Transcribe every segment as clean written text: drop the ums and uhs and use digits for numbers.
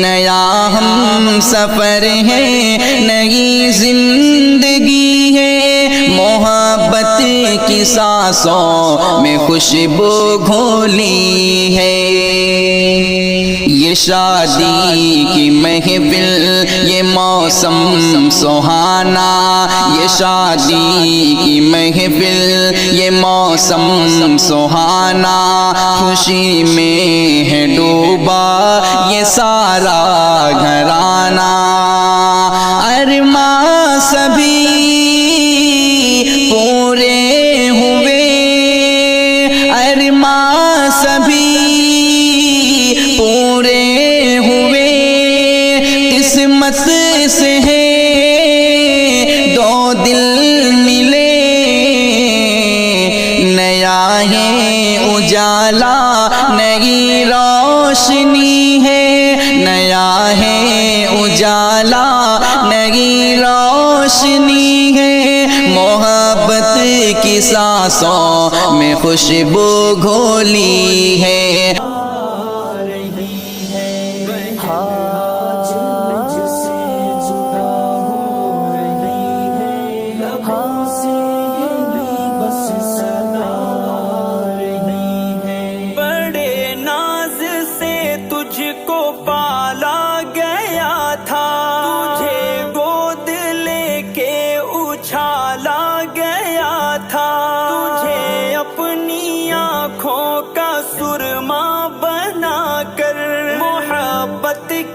نیا ہم سفر ہے، نئی زندگی ہے، محبت کی سانسوں میں خوشبو گھولی ہے۔ یہ شادی کی محفل، یہ موسم سہانا، یہ شادی کی محفل، یہ موسم سہانا، خوشی میں ہے ڈوبا یہ سارا گھرانہ۔ ارماں سبھی پورے ہوئے، ارماں سبھی پورے ہوئے، قسمت سے ہے دو دل ملے، نیا ہے اجالا نئی روشنی ہے، نیا ہے اجالا نئی روشنی ہے، محبت کی سانسوں میں خوشبو گھولی ہے۔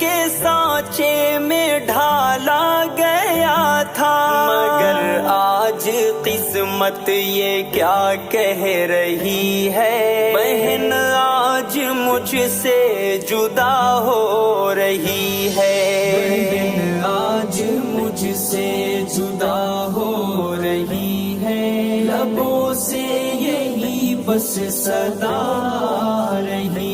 کے سانچے میں ڈھالا گیا تھا، مگر آج قسمت یہ کیا کہہ رہی ہے، بہن آج مجھ سے جدا ہو رہی ہے، بہن آج مجھ سے جدا ہو رہی ہے، لبوں سے یہی بس صدا رہی